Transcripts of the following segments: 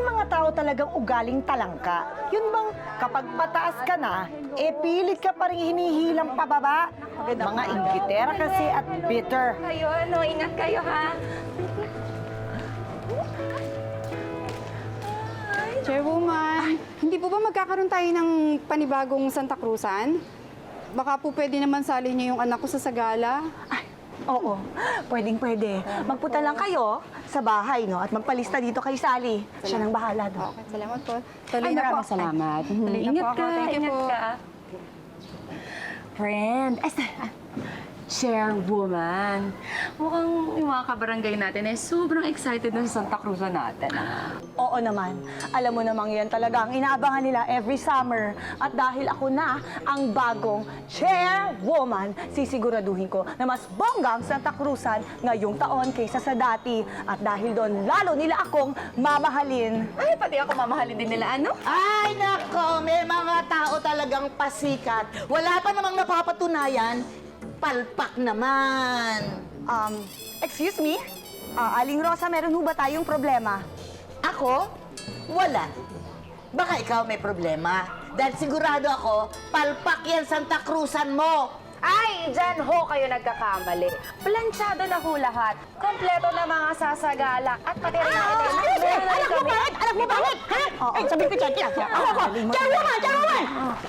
mga tao talagang ugaling talangka. Yun bang kapag pataas ka na, pilit ka pa rin hinihilang pababa? Mga inggitera kasi at bitter. Kayo, ingat kayo, ha? Chairwoman, hindi po ba magkakaroon tayo ng panibagong Santa Cruzan? Baka po pwede naman sali niyo yung anak ko sa Sagala. Ay, oo, pwedeng-pwede. Magpunta lang kayo sa bahay, no? At magpalista dito kay Sally. Siya nang bahala doon. Okay, salamat po. Tuloy na po. Maraming salamat. Tuloy na Ingat po ako. ka, Thank you ingat po. ka. Friend, chairwoman. Mukhang yung mga kabarangay natin sobrang excited na sa Santa Cruz natin. Oo naman. Alam mo namang yan talaga ang inaabangan nila every summer. At dahil ako na ang bagong chairwoman, sisiguraduhin ko na mas bongga ang Santa Cruzan ngayong taon kaysa sa dati. At dahil doon, lalo nila akong mamahalin. Ay, pati ako mamahalin din nila, ano? Ay, nako, may mga tao talagang pasikat. Wala pa namang napapatunayan. Palpak naman. Excuse me? Aling Rosa, meron ho ba tayong problema? Ako? Wala. Baka ikaw may problema. Dahil sigurado ako, palpak yan Santa Cruzan mo. Ay, dyan ho kayo nagkakamali. Planchado na ho lahat. Kompleto na mga sasagalak. At pati rin ang Elena. Anak mo bakit? Anak mo bakit? Ha? Ay, sabihin ko dyan. Chairwoman!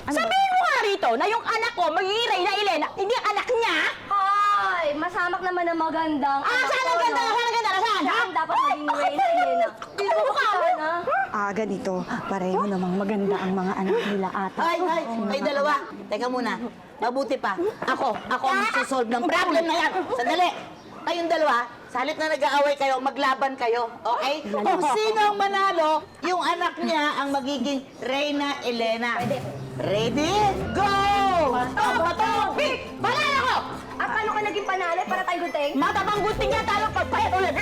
Sabihin mo nga rito na yung anak ko, magiging Reyna Elena, hindi ang anak niya. Hoy, masamak naman ang magandang anak Saan ko, ang ganda? no? Saan ang ganda? Saan? Siya ang dapat maging Reyna Elena. Dito mo ka na. Ganito. Pareho namang maganda ang mga anak nila ate. Ay, dalawa. Teka muna. Mabuti pa. Ako ang magsasolve ng problem na yan. Sandali. Kayong dalawa, sa halip na nag-aaway kayo, maglaban kayo. Okay? Kung sino ang manalo, yung anak niya ang magiging Reyna Elena. Ready? Go! Bato! Pick! Panalo ko! At paano ka naging panalo para tayo gunting? Matabang gunting niya talo pagpayat ulit.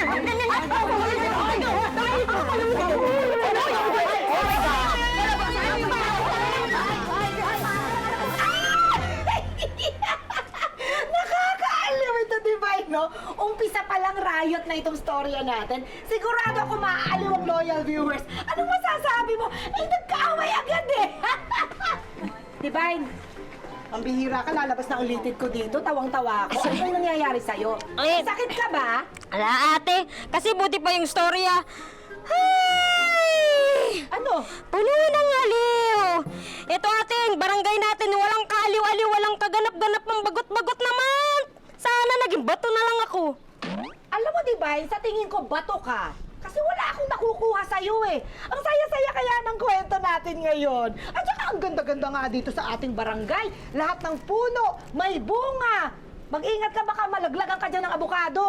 Nakakaaliw ito, Divine, no? Umpisa pa lang riot na itong storya natin. Sigurado ako maaaliw ang loyal viewers. Anong masasabi mo? Nagkaaway agad eh. Divine, ang bihira ka, lalabas na ulitin ko dito, tawang-tawa ako. Ano ang nangyayari sa'yo? Sakit ka ba? Ala ate, kasi buti pa yung storya. Ay! Ano? Puno ng aliw! Ito ating barangay natin, walang kaaliw-aliw, walang kaganap-ganap ng bagot-bagot naman! Sana naging bato na lang ako. Alam mo, Divine, sa tingin ko, bato ka. Kasi wala akong nakukuha sa'yo eh. Ang saya-saya kaya ng kwento natin ngayon. At saka ang ganda-ganda nga dito sa ating barangay. Lahat ng puno, may bunga. Mag-ingat ka, baka malaglagan ka dyan ng abukado.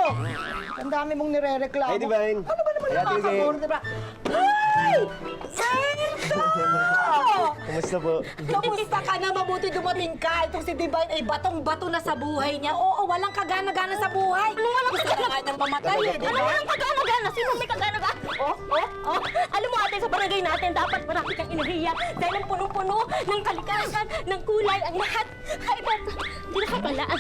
Ang dami mong nirereklamo. Hey, Divine. Ano ba naman Hey, Ate nakakagulo, diba? Ay! Sergio! Kumusta po? Kamusta ka na? Mabuti dumating ka. Itong si Divine ay batong-bato na sa buhay niya. Oo, walang kagana-gana sa buhay. Gusto ka nga niyang mamatay eh, di Ano ba? walang kagana-gana? Sino may kagana-gana? Oh. Alam mo ate, sa barangay natin, dapat marami kang inahiya. Dahil ang punong-puno ng kalikasan, ng kulay, ang lahat. Ay, ba't? Hindi nakakalaan.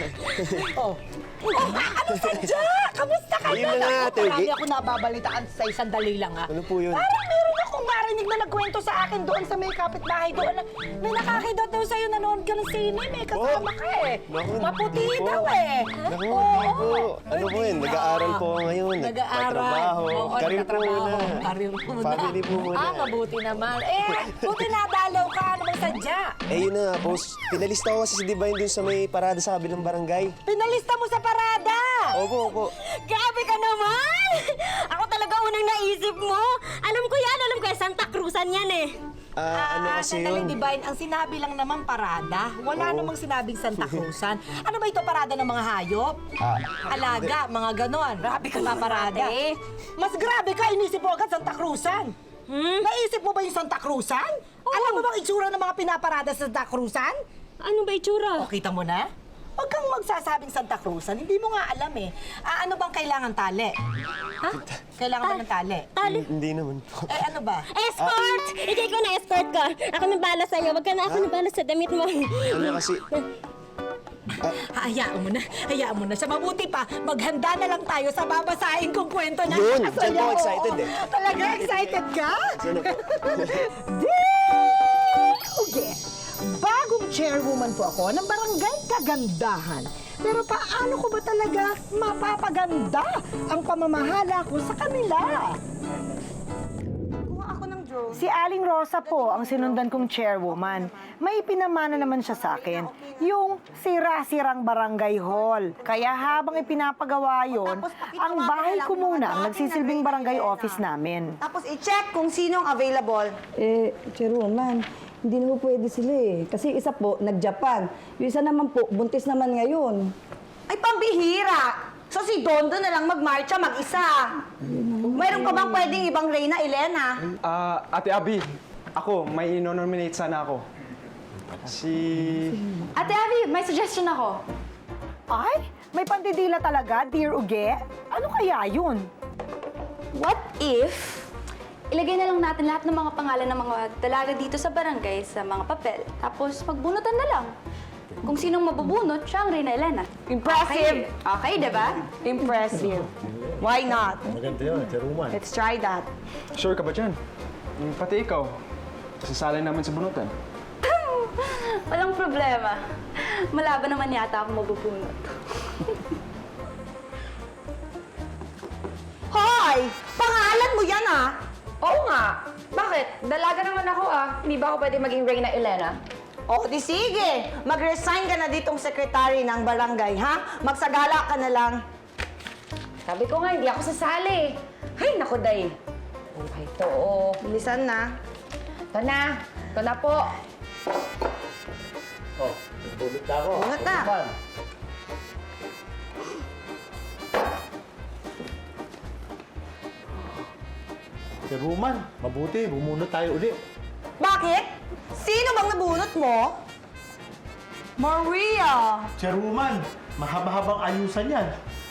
Ano sadya? Kamusta ka Ayun na nga, Ate Marami Ugi. ako nababalitaan sa isang dali lang, ha? Ano po yun? Parang meron akong narinig na nagkwento sa akin doon sa may kapitbahay doon. May nakakita daw sa'yo, nanood ka ng sine, may kasama ka eh. Naku, Maputi hindi po. daw eh. Naku, Oo. hindi po. Ano po yun? Nag-aaral po ako ngayon. Nag-aaral. Nagtatrabaho. Oo, Karir po nagtatrabaho. muna. Karir muna. Family po muna. Mabuti naman. Buti nadalaw ka. Ano bang sadya? Yun na, boss. Pinalista ko kasi si Divine dun sa may parada sa kabilang barangay. Pinalista mo sa parada. Opo. Grabe ka naman! Ako talaga unang naisip mo. Alam ko yan, Santa Cruzan yan eh. Ano kasi Sandali, yun? Divine, ang sinabi lang naman parada. Wala Oo. namang sinabing Santa Cruzan. Ano ba ito, parada ng mga hayop? Alaga, mga ganon. Grabe ka parada. Mas grabe ka, inisip mo agad Santa Cruzan. Naisip mo ba yung Santa Cruzan? Alam mo bang itsura ng mga pinaparada sa Santa Cruzan? Ano ba itsura? O, kita mo na? Huwag kang magsasabing Santa Cruzan, hindi mo nga alam eh. Ano bang kailangan tali? Ha? Kailangan ba ng tali? Tali? Hindi naman po. Ano ba? Escort! Ikaw ko na escort ka. Ako nang bala sa'yo. Wag ka na ako nang bala sa damit mo. Ano kasi... Hayaan mo na. Sa mabuti pa, maghanda na lang tayo sa babasahin kong kwento na Yun, nakasaya dyan ako ko. excited eh. Talaga excited ka? Sino po? Okay. Bagong chairwoman po ako ng Barangay Kagandahan. Pero paano ko ba talaga mapapaganda ang pamamahala ko sa kanila? Si Aling Rosa po ang sinundan kong chairwoman. May pinamana naman siya sa akin, yung sira-sirang barangay hall. Kaya habang ipinapagawa yon, ang bahay ko muna ang nagsisilbing barangay office namin. Tapos i-check kung sino ang available. Chairwoman, hindi na po pwede sila eh. Kasi isa po, nag-Japan. Yung isa naman po, buntis naman ngayon. Ay, pambihira! So si Dondo na lang magmarcha mag-isa. Mayroon ka bang pwedeng ibang Reyna Elena? Ate Abby, ako, may ino-nominate sana ako. Ate Abby, may suggestion ako. Ay, may pandidila talaga, dear Uge? Ano kaya yun? What if ilagay na lang natin lahat ng mga pangalan ng mga dalaga dito sa barangay sa mga papel, tapos magbunutan na lang. Kung sinong mabubunot, siya ang Reyna Elena. Impressive! Okay, di ba? Impressive. Why not? Maganda yun, chairwoman. Let's try that. Sure ka ba dyan? Pati ikaw, sasali namin sa bunutan. Walang problema. Malaban naman yata ako mabubunot. Hoy! Pangalan mo yan ah! Oo nga. Bakit? Dalaga naman ako Hindi ba ako pwede maging Reyna Elena? O, di sige! Mag-resign ka na ditong secretary ng barangay, ha? Magsagala ka na lang. Sabi ko nga, hindi ako sasali. Hay, naku, day. Okay, to. Bilisan na. Ito na. Ito na po. Oh, nagbulot na ako. Bunot na. Chairwoman. Chairwoman, mabuti, bumunot tayo ulit. Bakit? Sino bang nabunot mo? Maria! Chairwoman, mahaba-habang ayusan yan.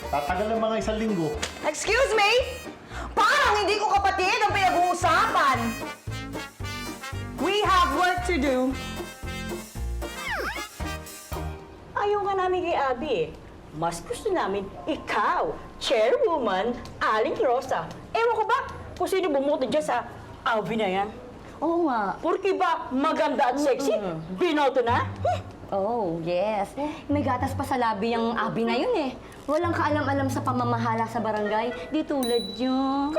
Tatagal ng mga 1 linggo. Excuse me? Parang hindi ko kapatid ang pinag-uusapan. We have work to do. Ayaw nga namin kay Abby eh. Mas gusto namin ikaw, chairwoman, Aling Rosa. Ewan ko ba kung sino bumuto dyan sa Abby na yan? Oo nga. Porque ba maganda at sexy, binoto na? Oh, yes. May gatas pa sa labi yung abi na yun eh. Walang kaalam-alam sa pamamahala sa barangay. Di tulad yun.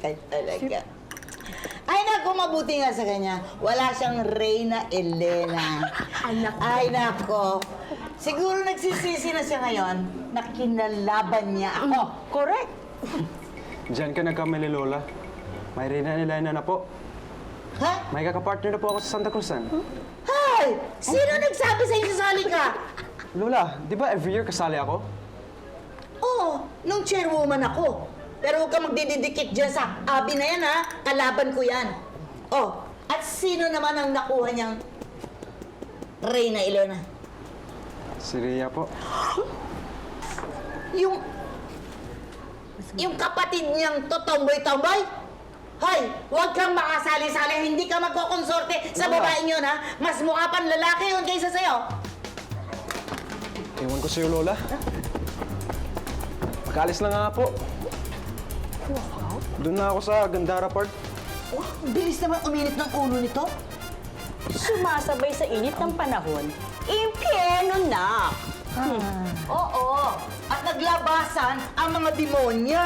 Ay, talaga. Ay, naku, mabuti nga sa kanya. Wala siyang Reyna Elena. Ay, naku. Siguro nagsisisi na siya ngayon na kinalaban niya ako. Correct. Diyan ka nagkamali, Lola. May Reyna Elena na po. Ha? May kakapartner na po ako sa Santa Cruzan. Hay! Sino nagsabi sa'yo sasali ka? Lola, di ba every year kasali ako? Oo, nung chairwoman ako. Pero huwag ka magdididikit dyan sa abi na yan, ha? Kalaban ko yan. Oh, at sino naman ang nakuha niyang Reyna Elena? Si Rhea po. Yung kapatid niyang totomboy-tomboy? Hoy, huwag kang makasali-sali, hindi ka magkokonsorte sa babaeng yun, ha? Mas mukha pang lalaki yun kaysa sa'yo. Ewan ko sa'yo, Lola. Pagkalis na nga po. Doon na ako sa Gandara Park. Oh, bilis naman uminit ng ulo nito. Sumasabay sa init ng panahon, impyerno na. Oo, at naglabasan ang mga demonya.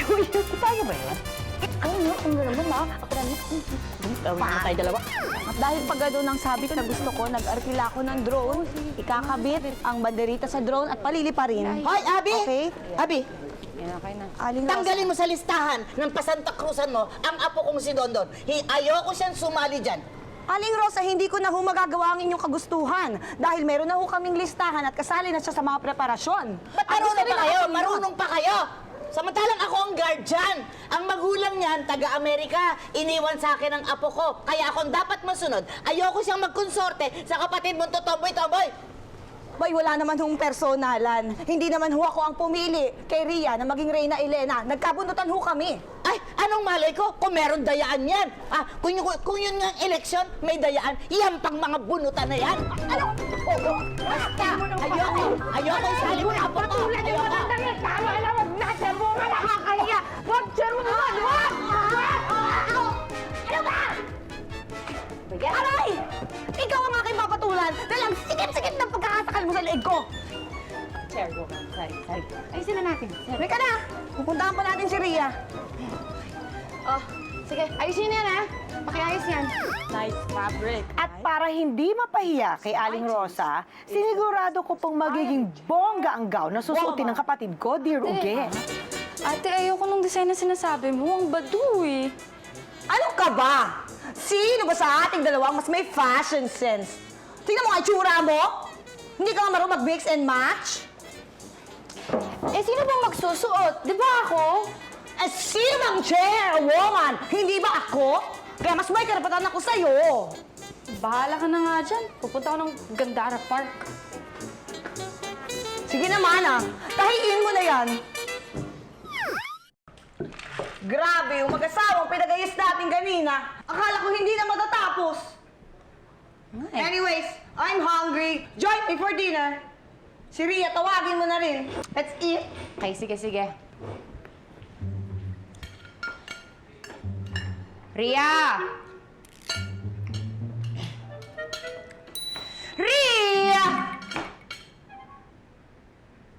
Kuya, tayo ba yun? Ano naman Ako na Gawin na tayo dalawa. At dahil pag gano'n ang sabi ko na gusto ko, nag-arkila ako ng drone, ikakabit ang banderita sa drone at paliliparin. Hoy, Abi! Okay. Abi, Aling Rosa. tanggalin mo sa listahan ng pasanta Cruzan mo ang apo kong si Dondon. Ayoko siyang sumali dyan. Aling Rosa, hindi ko na ho magagawa ang inyong kagustuhan dahil meron na ho kaming listahan at kasali na siya sa mga preparasyon. Ba't marunong pa kayo? Marunong pa kayo? Samantalang ako ang guardian. Ang magulang niyan, taga-Amerika. Iniwan sa akin ang apo ko. Kaya akong dapat masunod. Ayoko siyang magkonsorte sa kapatid mong totomboy-tomboy. Bay, wala naman hong personalan. Hindi naman ho ako ang pumili kay Ria na maging Reyna Elena. Nagkabunutan ho kami. Ay, anong malay ko kung meron dayaan yan? Kung yun nga ang eleksyon, may dayaan, yan pang mga bunutan na yan. Ano? Basta! Ayoko isali mo na ako to! Ayoko! Tama na, wag na! Servo ka, nakakahiya! Wag, servo naman! Wag! Ano ba? Aray! Ikaw ang aking mapatulan dahil ang sikip-sikip ng pagkakasakal mo sa leeg ko. Chairwoman, sorry. Ayusin na natin. Halika na! Pupuntahan pa natin si Ria. Oh, sige. Ayusin na yan, ha? Pakiayos yan. Nice fabric. At para hindi mapahiya kay Aling Rosa, sinigurado ko pong magiging bongga ang gown na susuotin ng kapatid ko, dear Uge. Ate, ayoko nung design na sinasabi mo. Ang badu eh. Ano ka ba? Sino ba sa ating dalawang mas may fashion sense? Tingnan mo ang itsura mo! Hindi ka nga marunong mag-mix and match? Eh, sino bang magsusuot? Di ba ako? Eh, sino bang chairwoman? Hindi ba ako? Kaya mas may karapatan ako sa'yo. Bahala ka na nga dyan. Pupunta ako ng Gandara Park. Sige naman tahiin mo na yan. Grabe, yung mag-asawang pinagayos natin kanina. Akala ko hindi na matatapos. Anyways, I'm hungry. Join me for dinner. Si Ria, tawagin mo na rin. Let's eat. Okay, sige. Ria! Ria!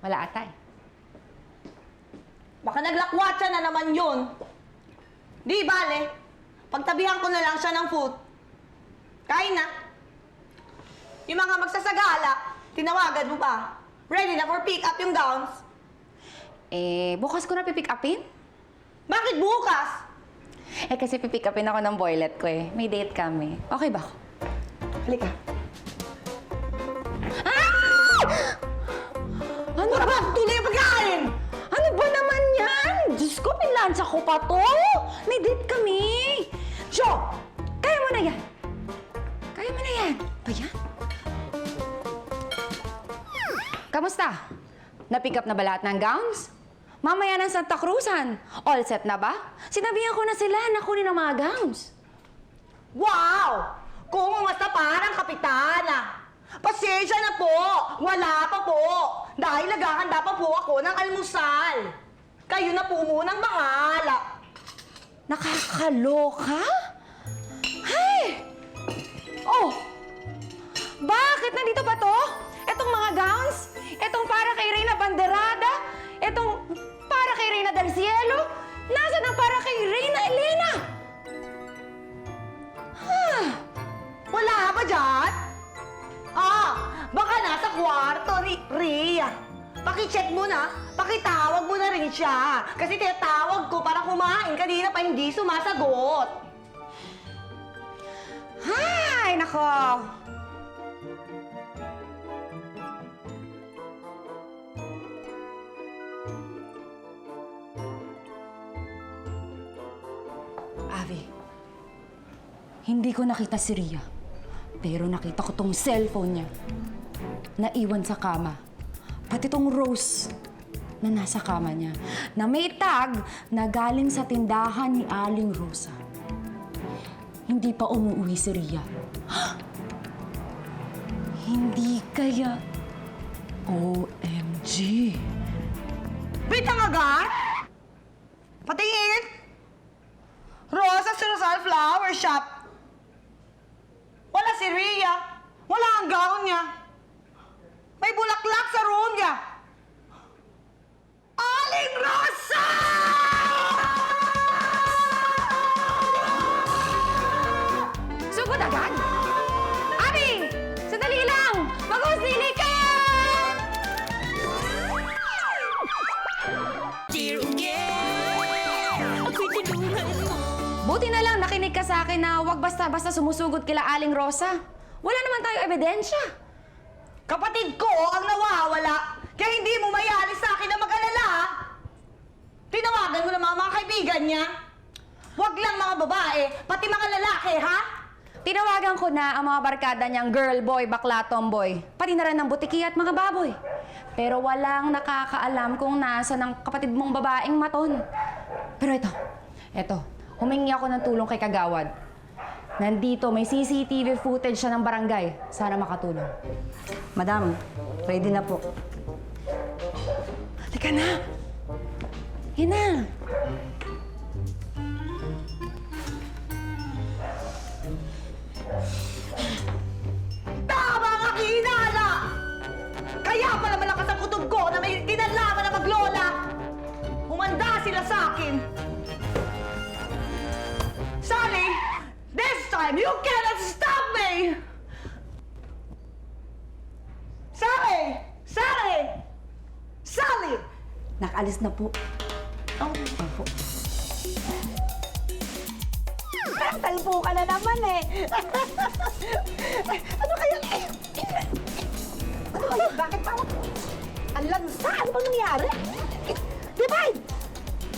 Wala ata eh. Baka naglakwatsa na naman yun. Di bale, pagtabihan ko na lang siya ng food. Kain na. Yung mga magsasagala, tinawagan mo pa. Ready na for pick up yung gowns? Eh, bukas ko na pipick upin? Bakit bukas? Eh, kasi pipick upin ako ng boylet ko eh. May date kami. Okay ba? Halika. Ano ba? Tuloy yung pagkain! Ano ba naman yan? Diyos ko, pinlansya ko pa to. May date kami. Jo, kaya mo na yan. Kaya mo na yan. Ba yan? Kamusta? Na-pick up na ba lahat ng gowns? Mamaya ng Santa Cruzan. All set na ba? Sinabihan ko na sila na kunin ang mga gowns. Wow! Kung umasta parang kapitana. Pasensya na po. Wala pa po. Dahil naghahanda pa po ako ng almusal. Kayo na po munang bahala. Nakakaloka? Hey! Oh! Bakit nandito pa to? Etong mga gowns? Etong para kay Reyna Banderada? Etong para kay Reyna del Cielo? Nasaan ang para kay Reyna Elena? Wala ba dyan? Baka nasa kwarto ni Ria. Pakicheck mo na. Pakitawag mo na rin siya. Kasi tinatawag ko para kumain. Kanina pa hindi sumasagot. Ay, nako! Avi, hindi ko nakita si Ria. Pero nakita ko tong cellphone niya. Naiwan sa kama. Pati tong rose na nasa kama niya. Na may tag na galing sa tindahan ni Aling Rosa. Hindi pa umuwi si Ria. Hindi kaya... OMG! Bitang agad? Patingin! Rosa Rizal Flower Shop. Wala si Ria. Wala ang gown niya. May bulaklak sa room niya. Aling Rosa! Sugod agad? Abi! Sandali lang! Mag-usili ka! Buti na lang nakinig ka sa akin na huwag basta-basta sumusugod kila Aling Rosa. Wala naman tayo ebidensya. Kapatid ko ang nawawala, kaya hindi mo mayalis sa akin na mag-alala. Tinawagan mo na mga kaibigan niya. Huwag lang mga babae, pati mga lalaki, ha? Tinawagan Tinawagan ko na ang mga barkada niyang girl, boy, bakla, tomboy. Pati na rin ng butiki at mga baboy. Pero walang nakakaalam kung nasa ng kapatid mong babaeng maton. Pero ito, humingi ako ng tulong kay Kagawad. Nandito, may CCTV footage siya ng barangay. Sana makatulong. Madam, ready na po. Halika na! Yan na! Tama ang aking hinala! Kaya pala malakas ang kutob ko na may kinalaman na maglola! Humanda sila sa akin! Sally! This time, you cannot stop me! Sally! Sally! Sally! Nakalis na po. Talpo ka na naman eh. Ano kaya? Ano kaya? Bakit pa? Ang lansa! Ano bang nangyari? Divine!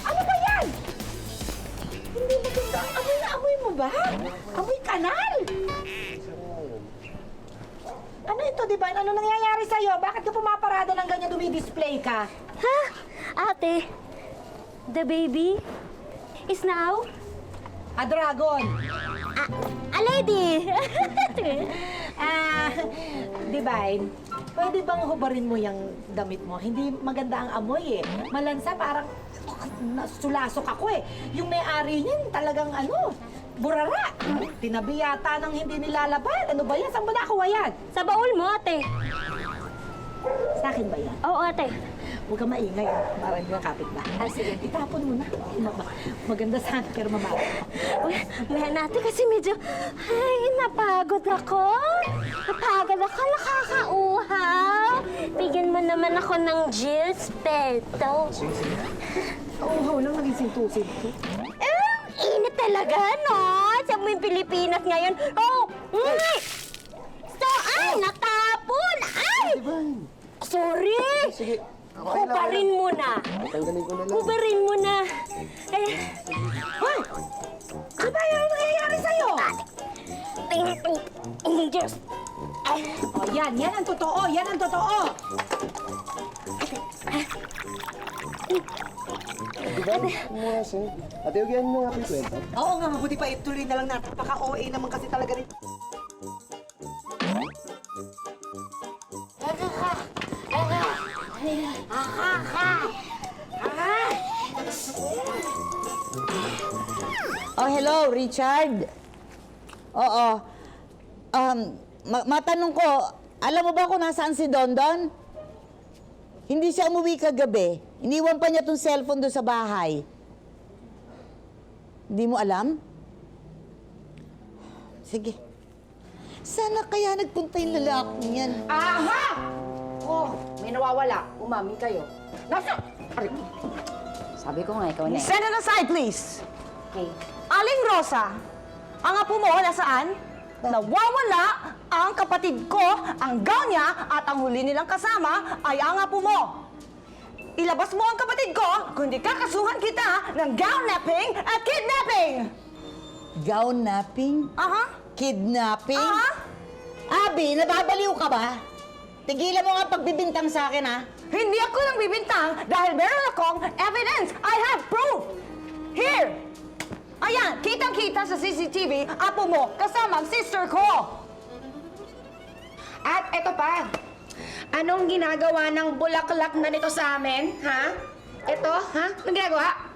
Ano ba yan? Hindi maganda. Amoy na amoy mo ba? Amoy kanal! Ano ito, Divine? Ano nangyayari sa'yo? Bakit ka pumaparada ng ganyan dumidisplay ka? Ha? Ate, the baby is now A dragon! a lady. Divine, pwede bang hubarin mo yung damit mo? Hindi maganda ang amoy eh. Malansa, parang sulasok ako eh. Yung may-ari niyan talagang burara. Tinabi yata ng hindi nilalaban. Ano ba yan? Saan ba nakuha yan? Sa baul mo, ate. Sa akin ba yan? Oo, ate. Huwag ka maingay. Parang yung kapit ba? Sige. Itapon mo na. Maganda sana pero mamaya. Uy, mayan natin kasi medyo, ay, napagod ako. Nakakauhaw. Bigyan mo naman ako ng Jill's Peto. Oo, lang naging sintu-sintu. Init talaga, no? Sa buong Pilipinas ngayon. Oh! So, ay, natapon! Ay! Sorry! Sige. Hubarin mo na. Tanggalin ko na lang. Hubarin mo na. Hoy! Ano ba yung nangyayari sa'yo? Diyos. Oh, yan ang totoo. Yan ang totoo. Diba? Umuwasin. Ate, huwag mo nga po yung kwento. Oo nga, mabuti pa ituloy na lang natin. Paka-OA naman kasi talaga rin. Oh, hello, Richard. Oo. Matanong ko, alam mo ba kung nasaan si Dondon? Hindi siya umuwi kagabi. Iniwan pa niya tong cellphone doon sa bahay. Hindi mo alam? Sige. Sana kaya nagpunta yung lalaking yan. Aha! Oh, may nawawala. Umamin kayo. Nasa? Sabi ko nga, ikaw na eh. Stand it aside, please. Okay. Aling Rosa, ang apo mo nasaan? Nawawala ang kapatid ko, ang gown niya, at ang huli nilang kasama ay ang apo mo. Ilabas mo ang kapatid ko, kundi kakasuhan kita ng gown napping at kidnapping! Gown napping? Aha. Kidnapping? Aha. Abi, nababaliw ka ba? Tigilan mo nga pagbibintang sa akin, ha? Hindi ako nang bibintang dahil meron akong evidence. I have proof. Here. Ayan, kitang-kita sa CCTV, apo mo kasama ang sister ko. At eto pa, anong ginagawa ng bulaklak na nito sa amin, ha? Ito, ha? Anong ginagawa?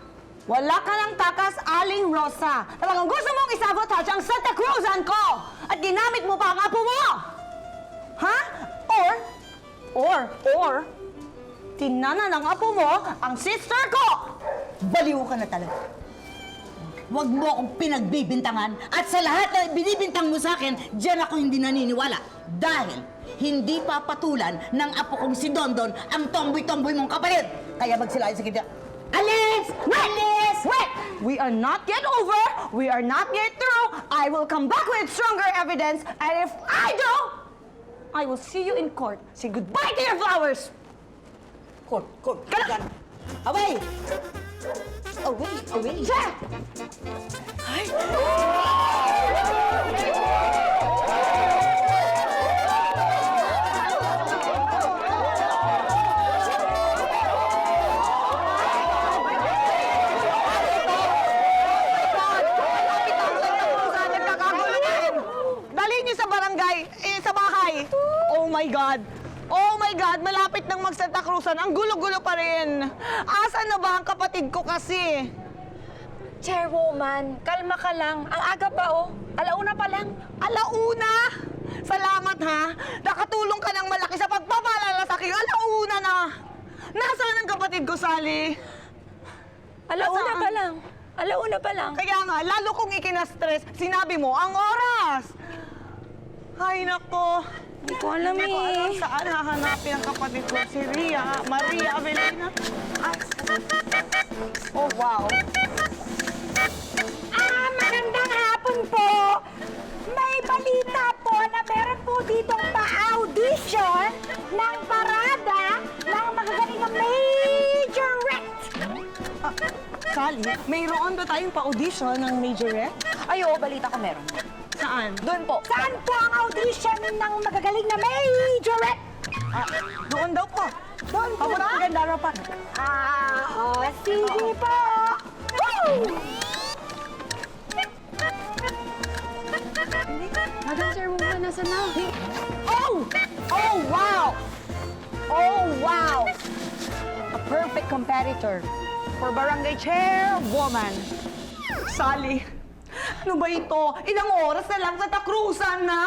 Wala ka ng takas, Aling Rosa. Talagang gusto mong isabotage ang Santa Cruzan ko at ginamit mo pa ang apo mo. Ha? Or, tinana ng apo mo ang sister ko. Baliw ka na talaga. Huwag mo akong pinagbibintangan at sa lahat na binibintang mo sa akin, diyan ako hindi naniniwala. Dahil hindi papatulan ng apo kong si Dondon ang tomboy-tomboy mong kapatid. Kaya magsilayan sa kita. Alis! Alis! Wait! We are not yet over. We are not yet through. I will come back with stronger evidence. And if I do, I will see you in court. Say goodbye to your flowers. Court. Kala! Away! Away! Siya! Ay! my God! Oh my God! Malapit nang mag-Santa Cruzan. Ang gulo-gulo pa rin. Asan na ba ang kapatid ko kasi? Chairwoman, kalma ka lang. Ang aga pa, oh. Alauna pa lang. Alauna! Salamat ha! Nakatulong ka ng malaki sa pagpapalala sa akin. Alauna na! Nasaan ang kapatid ko, Sally? Alauna Nasaan? pa lang. Alauna pa lang. Kaya nga, lalo kong ikina-stress, sinabi mo, ang oras! Ay, nako. Hindi ko alam Hindi ko alam eh. saan hahanapin ang kapatid ko, si Maria Avelina. Ay. Oh, wow. Magandang hapon po! May balita po na meron po ditong pa-audition ng parada ng magagaling na majorette. Sally, mayroon ba tayong pa-audition ng majorette? Ay, oo, balita ko meron. Saan? Doon po. Saan po ang audition ng magagaling na majorette? Doon daw po. Doon po Papunta ba? ang ganda pa. Sige po! Woo! Madam Chairwoman, nasa na? Oh! Oh, wow! Oh, wow! A perfect competitor For Barangay Chairwoman. Sally, ano ba ito? Ilang oras na lang sa Cruzan na?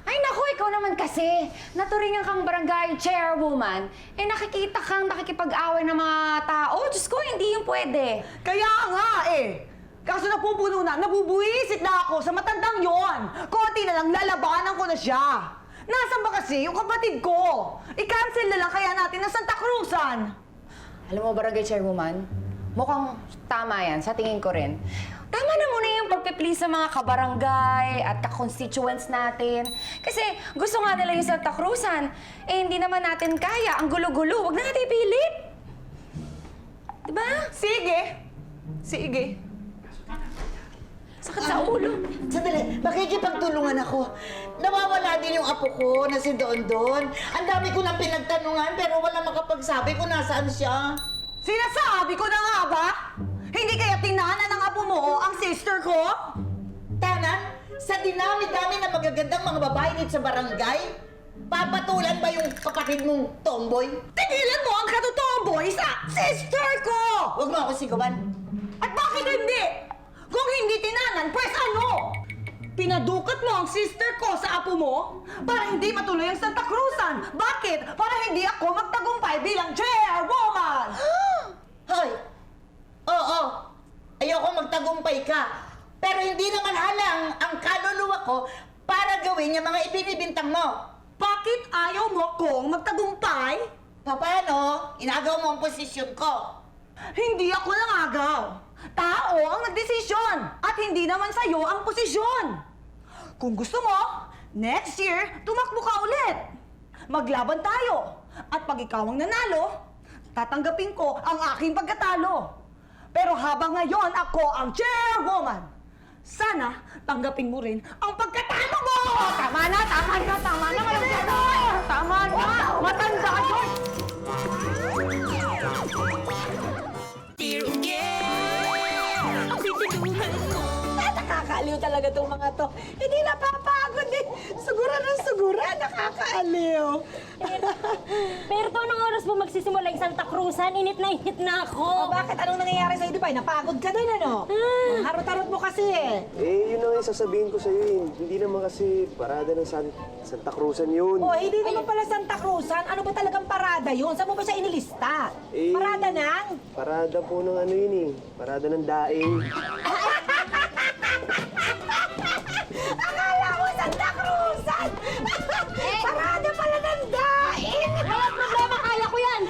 Ay, naku, ikaw naman kasi. Naturingan kang barangay chairwoman. Eh, nakikita kang nakikipag-away ng mga tao. Diyos ko, hindi yung pwede. Kaya nga eh. Kaso napupuno na, nabubuisit na ako sa matandang yon. Konti na lang, lalabanan ko na siya. Nasaan ba kasi yung kapatid ko? I-cancel na lang kaya natin ang Santa Cruzan. Alam mo, barangay chairwoman, mukhang tama yan, sa tingin ko rin. Tama na muna yung pagpe-please sa mga kabarangay at ka-constituents natin. Kasi gusto nga nila yung Santa Cruzan. Eh, hindi naman natin kaya. Ang gulo-gulo. Huwag na natin ipilit. Diba? Sige. Sige. Sakit sa ulo. Sandali, makikipagtulungan ako. Nawawala din yung apo ko na si Don. Ang dami ko nang pinagtanungan pero wala makapagsabi kung nasaan siya. Sinasabi ko na nga ba? Hindi kaya tinanan ng apo mo ang sister ko? Tanan, sa dinami-dami na magagandang mga babae dito sa barangay, papatulan ba yung kapatid mong tomboy? Tigilan mo ang katotomboy sa sister ko! Huwag mo ako sigawan. At bakit hindi? Kung hindi tinanan, pues ano? Pinadukat mo ang sister ko sa apo mo para hindi matuloy ang Santa Cruzan. Bakit? Para hindi ako magtagumpay bilang chairwoman! Hoy! Oo, ayoko magtagumpay ka. Pero hindi naman halang ang kaluluwa ko para gawin yung mga ibinibintang mo. Bakit ayaw mo kong magtagumpay? Paano? Inagaw mo ang posisyon ko. Hindi ako nangagaw. Tao ang nagdesisyon at hindi naman sa'yo ang posisyon. Kung gusto mo, next year, tumakbo ka ulit. Maglaban tayo. At pag ikaw ang nanalo, tatanggapin ko ang aking pagkatalo. Pero habang ngayon ako ang chairwoman, sana tanggapin mo rin ang pagkatalo mo! Tama na, tama na, tama na. Tama na. Matanda ka, George! Nakakaaliw talaga itong mga to. Hindi napapagod eh. Sugura ng sugura. Nakakaaliw. Pero to, anong oras po magsisimula yung Santa Cruzan? Init na ako. O bakit? Anong nangyayari sa'yo? Di ba? Napagod ka din ano? Ang harot-harot mo kasi eh. Eh, yun na nga yung sasabihin ko sa'yo eh. Hindi naman kasi parada ng Santa Cruzan yun. O, hindi naman pala Santa Cruzan. Ano ba talagang parada yun? Saan mo ba siya inilista? Eh, Parada ng? Parada po ng ano yun eh. Parada ng daing. Akala mo Santa Cruzan! Parada pala ng daing! Wala problema, kaya ko yan.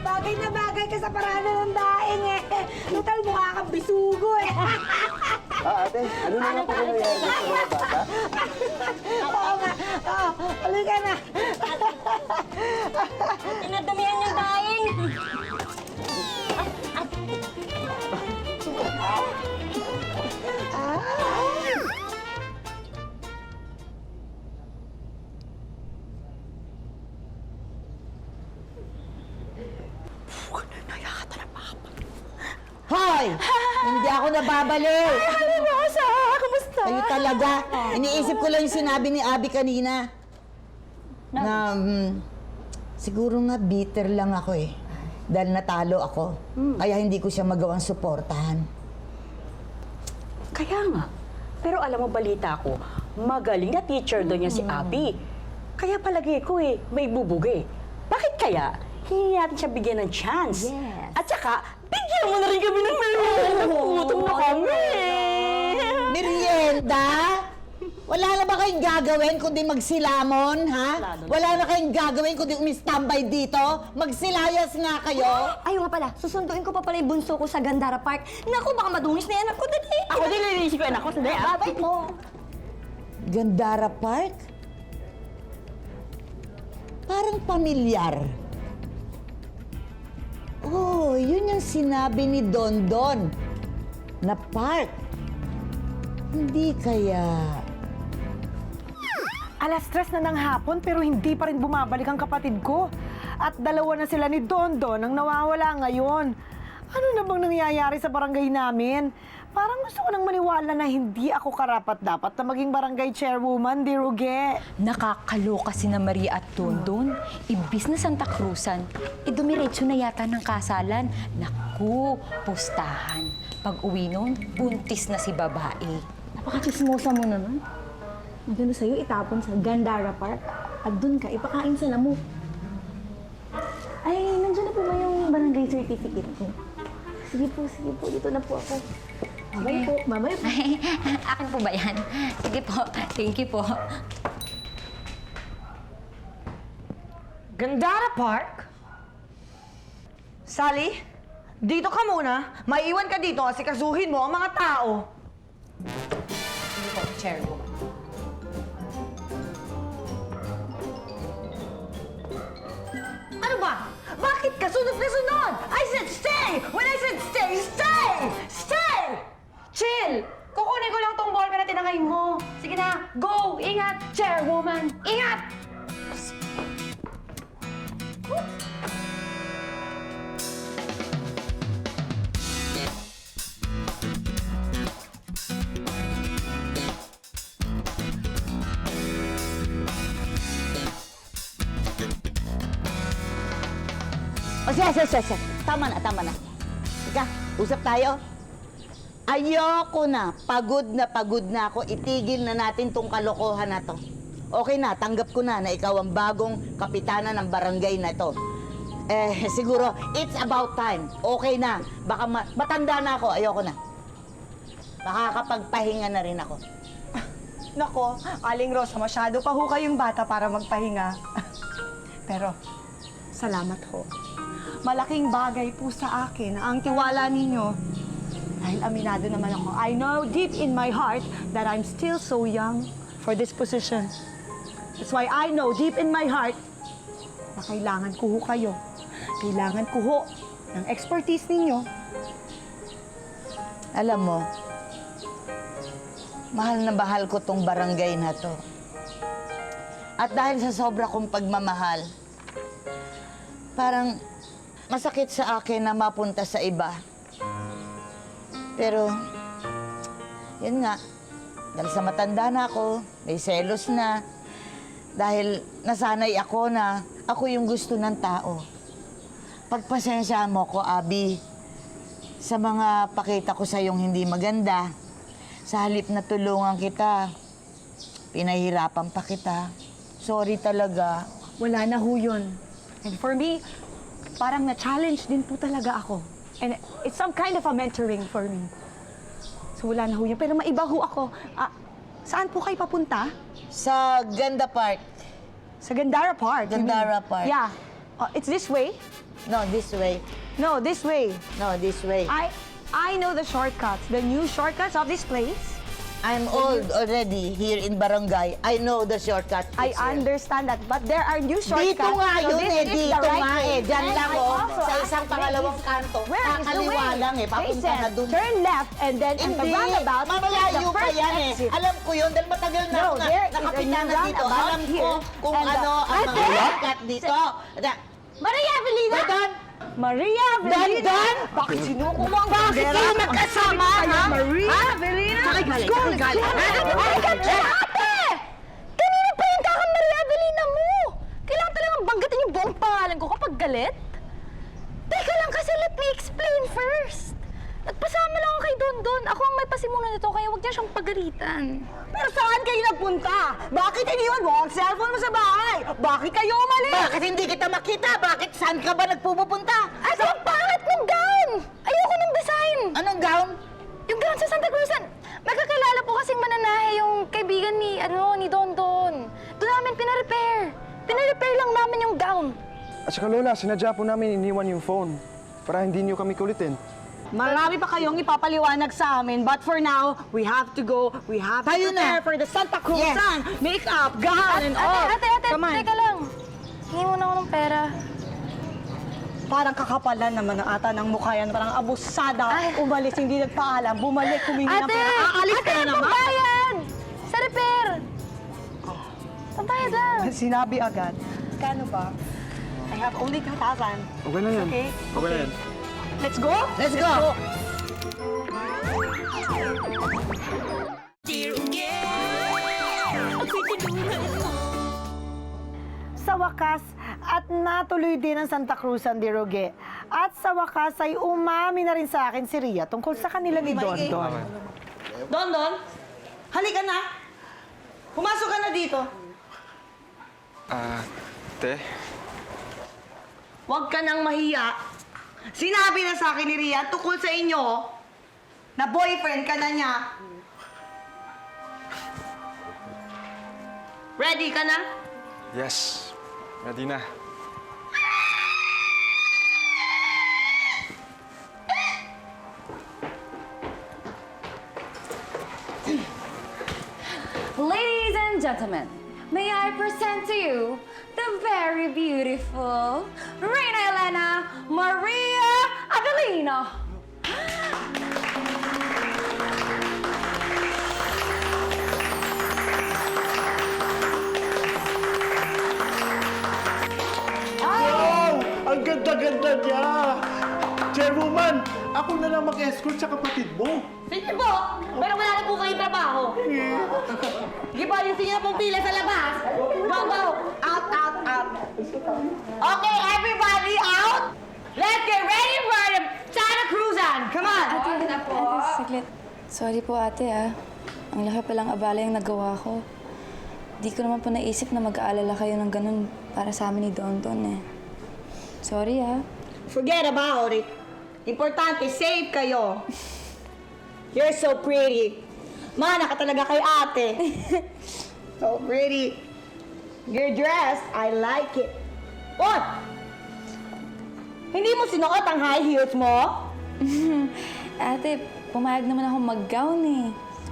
Bagay na bagay ka sa parada ng daing eh. Total mukha kang bisugo eh. Ate, ano na nga po nangyayari sa mga bata? Oo nga. Oo, halika na. Tinadamihan yung daing. Hoy! Hindi ako nababaliw. Rosa, kumusta? Kayo talaga. Iniisip ko lang yung sinabi ni Abby kanina. Na, siguro nga bitter lang ako eh. Dahil natalo ako. Kaya hindi ko siya magawang suportahan. Kaya nga. Pero alam mo, balita ko, magaling na teacher doon niya si Abby. Kaya palagi ko may bubugi. Bakit kaya? Hindi natin siya bigyan ng chance. Yes. At saka, bigyan mo na rin kami ng merienda. Nagugutom na kami. Merienda? Wala na ba kayong gagawin kundi magsilamon, ha? Wala na kayong gagawin kundi umistambay dito? Magsilayas nga kayo? Ay, nga pala, susunduin ko pa pala yung bunso ko sa Gandara Park. Naku, baka madungis na yan ako. Dali! Ako din nilinis ko, anak ko. Sandali, Babay mo! Gandara Park? Parang pamilyar. Oh, yun yung sinabi ni Don Don na park. Hindi kaya... Alas 3 na ng hapon pero hindi pa rin bumabalik ang kapatid ko. At dalawa na sila ni Dondon ang nawawala ngayon. Ano na bang nangyayari sa barangay namin? Parang gusto ko nang maniwala na hindi ako karapat-dapat na maging barangay chairwoman, Di Ruge. Nakakaloka si na Maria at Dondon. Ibis na Santa Cruzan, dumiretso na yata ng kasalan. Naku, pustahan. Pag uwi nun, buntis na si babae. Napaka-chismosa mo naman. Maganda sa'yo itapon sa Gandara Park at dun ka ipakain sa lamok. Ay, nandiyan na po ba yung barangay certificate ko? Sige po, dito na po ako. Babay po. Akin po ba yan? Sige po, thank you po. Gandara Park? Sally, dito ka muna. Maiwan ka dito kasi kasuhin mo ang mga tao. Sige po, chairwoman. Ano ba? Bakit ka sunod na sunod? I said stay! When I said stay, stay! Stay! Chill! Kukunin ko lang tong ballpen na tinangay mo. Sige na, go! Ingat, chairwoman! Ingat! O siya. Tama na. Ika, usap tayo. Ayoko na. Pagod na ako. Itigil na natin tong kalokohan na to. Okay na, tanggap ko na ikaw ang bagong kapitana ng barangay na to. Siguro, it's about time. Okay na. Baka matanda na ako. Ayoko na. Makakapagpahinga na rin ako. Nako, Aling Rosa, masyado pa ho kayong bata para magpahinga. Pero, salamat ho. Malaking bagay po sa akin ang tiwala ninyo. Dahil aminado naman ako, I know deep in my heart that I'm still so young for this position. That's why I know deep in my heart na kailangan ko ho kayo. Kailangan ko ho ng expertise ninyo. Alam mo, mahal na mahal ko tong barangay na to. At dahil sa sobra kong pagmamahal, parang masakit sa akin na mapunta sa iba. Pero, yun nga, dahil sa matanda na ako, may selos na, dahil nasanay ako na ako yung gusto ng tao. Pagpasensya mo ko, Abby, sa mga pakita ko sa yung hindi maganda. Sa halip na tulungan kita, pinahirapan pa kita. Sorry talaga. Wala na ho yun. And for me, parang na-challenge din po talaga ako. And it's some kind of a mentoring for me. So wala na ho yun. Pero maiba ho ako. Saan po kayo papunta? Sa Ganda Park. Sa Gandara Park. you mean? Gandara Park. Yeah. It's this way? No, this way. No, this way. No, this way. I know the shortcuts. The new shortcuts of this place. I'm old already here in Barangay. I know the shortcut. I It's here. understand that. But there are new shortcuts. Dito nga So yun this is the dito right nga way. Diyan And lang I also sa isang asked, pangalawang kanto. Where is the Kakaliwa way? lang papunta They na said, dun. turn left and then at the Hindi, roundabout, mamalayo the pa first yan exit. Alam ko yun dahil matagal na No, ako there is a nakapitana new dito. roundabout Alam ko here. kung And ano ang Ate! mga shortcut dito. Maria Avelina! Dandan! Maria Avelina! Dandan! Bakit sinuko mo ang Bakit bandera? kayo magkasama, ha? Maria Avelina! Saan kayo galing? Saan kayo galing? Ate! Kanina pa yung kakang Maria Avelina mo! galit? Teka lang kasi let me explain first. Nagpasama lang ako kay Dondon. Ako ang may pasimuno nito, kaya huwag niya siyang pagalitan. Pero saan kayo nagpunta? Bakit iniwan mo ang cellphone mo sa bahay? Bakit kayo umalis? Bakit hindi kita makita? Bakit saan ka ba nagpupunta? Ate, ang pangit ng gown! Ayoko ng design! Anong gown? Yung gown sa Santa Cruzan. Magkakilala po kasing mananahe yung kaibigan ni Dondon. Doon namin pina-repair. Pina-repair lang namin yung gown. At saka Lola, sinadya po namin iniwan yung phone para hindi niyo kami kulitin. Marami pa kayong ipapaliwanag sa amin, but for now, we have to go. We have to Tayo na. prepare for the Santa Cruzan makeup, gown, and all. Ate, Come on. teka lang. Hingi muna ako ng pera. Parang kakapalan naman ng ata ng mukha yan. Parang abusada. Umalis, hindi nagpaalam. Bumalik, humingi ng Ate! pera. Aalis ka na naman. Pambayad! Sa repair! Pambayad lang. Sinabi agad. Kano ba? I have only 2,000. Okay na yan. Okay? Okay na yan. Let's go? Let's go! Sa wakas, at natuloy din ang Santa Cruzan de Roge. At sa wakas ay umami na rin sa akin si Ria tungkol sa kanila ni Dondon. Dondon, halika na. Pumasok ka na dito. Te? Huwag ka nang mahiya. Sinabi na sa akin ni Ria tungkol sa inyo na boyfriend ka na niya. Ready ka na? Yes. Ready na. Ladies and gentlemen, may I present to you the very beautiful Reina Elena Maria Adelina. Wow! Ang ganda-ganda niya! Chairwoman, ako na lang mag-escort sa kapatid mo. Sige po, pero wala na po kayong trabaho. Sige po, yung sige na pong pila sa labas. Go, go! Out, out, out. Okay, everybody out! Let's get ready for the Santa Cruzan! Come on! Ate, saglit. Sorry po ate Ang laki palang abala yung nagawa ko. Di ko naman po naisip na mag-aalala kayo ng ganun para sa amin ni Dondon Sorry Forget about it. Importante, safe kayo. You're so pretty. Mana ka talaga kay ate. So pretty. Your dress, I like it. What? Hindi mo sinuot ang high heels mo? Ate, pumayag naman ako mag-gown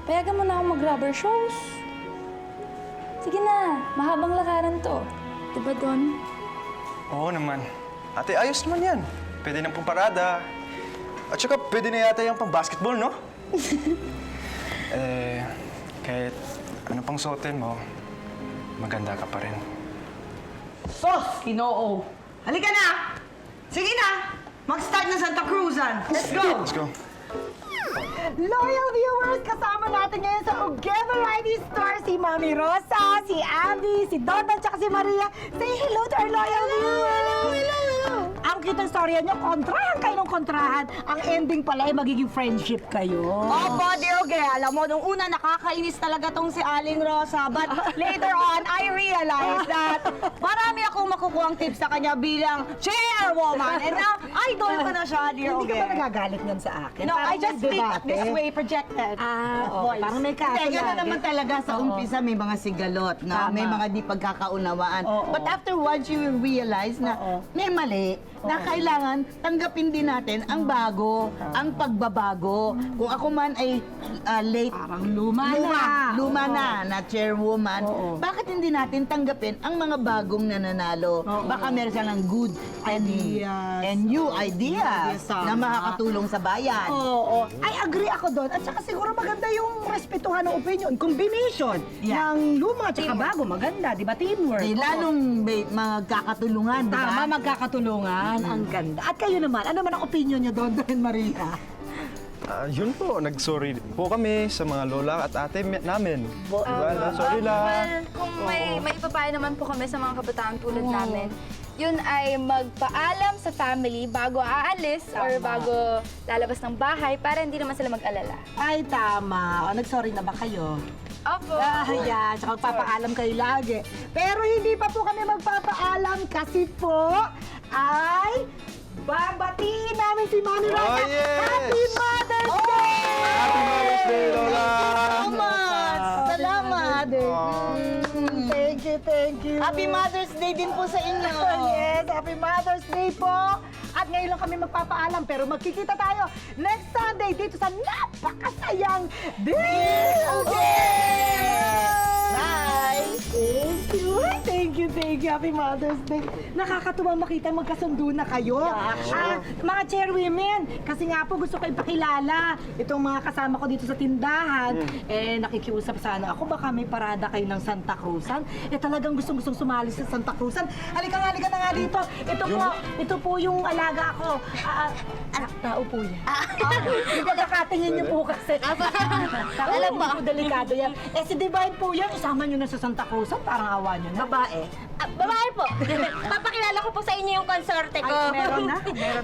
Payagan mo na ako mag-rubber shoes. Sige na, mahabang lakaran to. Diba, Don? Oo naman. Ate, ayos naman yan. Pwede nang pumparada. At saka pwede na yata yung pang-basketball, no? Kahit ano pang suotin mo, maganda ka pa rin. Sos, Kinoo. Halika na! Sige na! Mag-start na Santa Cruzan. Let's go! Let's go. Loyal viewers, kasama natin ngayon sa Ugea Variety Store si Mami Rosa, si Abby, si Dondon, tsaka si Maria. Say hello to our loyal viewers! Hello! Ang cute ng storya nyo, kontrahan kayo ng kontrahan. Ang ending pala ay magiging friendship kayo. Opo, dear Ugea. Alam mo, nung una nakakainis talaga tong si Aling Rosa. But later on, I realized that marami akong makukuhang tips sa kanya bilang chairwoman. And now, idol ko na siya, dear Hindi ka Ugea. ba nagagalit nun sa akin? No, Parang I just may think debate. this way projected. Voice. Parang may kaso Hindi, gano'n lagi. naman talaga sa umpisa may mga sigalot na may mga di pagkakaunawaan. Oo. But after once you realize na may mali, na kailangan tanggapin din natin ang bago, ang pagbabago. Kung ako man ay late, Parang luma na chairwoman, bakit hindi natin tanggapin ang mga bagong nananalo? Baka meron silang good Ideas. and new ideas Tama. na makakatulong sa bayan. Oo. I agree ako doon. At saka siguro maganda yung respetuhan ng opinion. Combination ng luma at saka bago. Maganda, di ba? Teamwork. Lalong may magkakatulungan, di ba? Tama, magkakatulungan. Ang ganda. At kayo naman, ano man ang opinion nyo doon, Maria? Yun po, nag-sorry po kami sa mga lola at ate namin. Diba? Sorry lang. Well, kung may ipapayo naman po kami sa mga kabataan tulad namin, yun ay magpaalam sa family bago aalis or bago lalabas ng bahay para hindi naman sila mag-alala. Ay, tama. O, nag-sorry na ba kayo? Opo. Yan. Tsaka magpapaalam kayo lagi. Pero hindi pa po kami magpapaalam kasi po ay babatiin namin si Mami Rosa. Oh, yes! Happy Mother's Day! Happy Mother's Day, Lola! Salamat! Thank you, thank you. Happy Mother's Day din po sa inyo! Yes, Happy Mother's Day po! At ngayon lang kami magpapaalam, pero magkikita tayo next Sunday dito sa napakasayang Deal Bye! Thank you! Thank you, thank you! Happy Mother's Day! Nakakatuwa makita magkasundo na kayo. Mga chairwomen, kasi nga po gusto ko ipakilala itong mga kasama ko dito sa tindahan. Nakikiusap sana ako, baka may parada kayo ng Santa Cruzan. Talagang gustong sumali sa Santa Cruzan. Halika na nga dito. Ito po yung alaga ko. Tao po yan. Pagkakatingin niyo po kasi. Alam mo, delikado yan. Si Divine po yan, isama niyo na sa Santa Cruzan, parang awa niyo na. Babae. Babae po. Papakilala ko po sa inyo yung konsorte ko. Ay, meron na?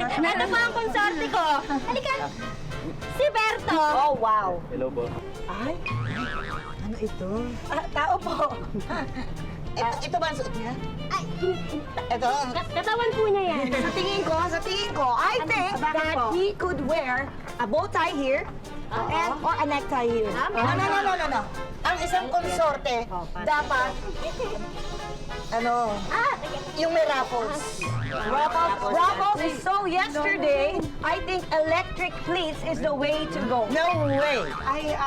Ito po ang konsorte ko. Halika. Si Berto. Oh, wow. Hello po. Ay, ano ito? Tao po. Ito ba ang suot niya? Ay, Ito? katawan po niya yan. Sa tingin ko, I think bakit that po? he could wear a bow tie here or a necktie here. No. Ang isang konsorte, dapat, yung may raffles. Raffles, so yesterday, I think electric pleats is the way to go. No way! Ay,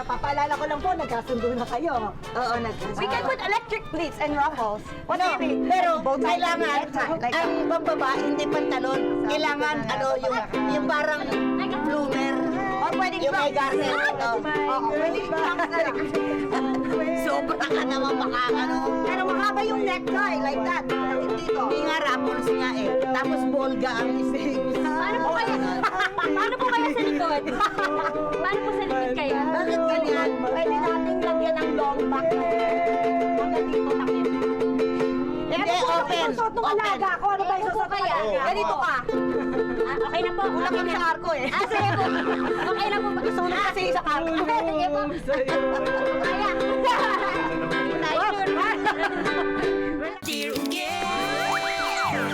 papaalala ko lang po, nagkasundo na kayo. Oo, We can put electric pleats and ruffles. What do No, you think? pero Bow tie, kailangan, necktie, like ang pambabae, hindi pantalon. Kailangan, yung parang bloomer. or pwedeng Yung may trunks. garnet. Oo, pwedeng trunks na lang. Sobra ka naman Pero mahaba yung necktie, like that. Dito. Hindi nga raffles nga eh. Tapos bolga ang ising. Paano po kayo? Paano po kayo sa likod? Paano po sa likod kayo? Bakit ganyan? Pwede nating lagyan ng long back. Hanggang dito na kayo. Hindi, open. Susot ng alaga ko. Ano ba yung susot ng kaya? alaga ko? Ganito ka. Okay na po. Kulang kami sa arko eh. Sige po. Okay na po. Sulit kasi sa arko. Sige po. Kaya. Tayo. Dear girl,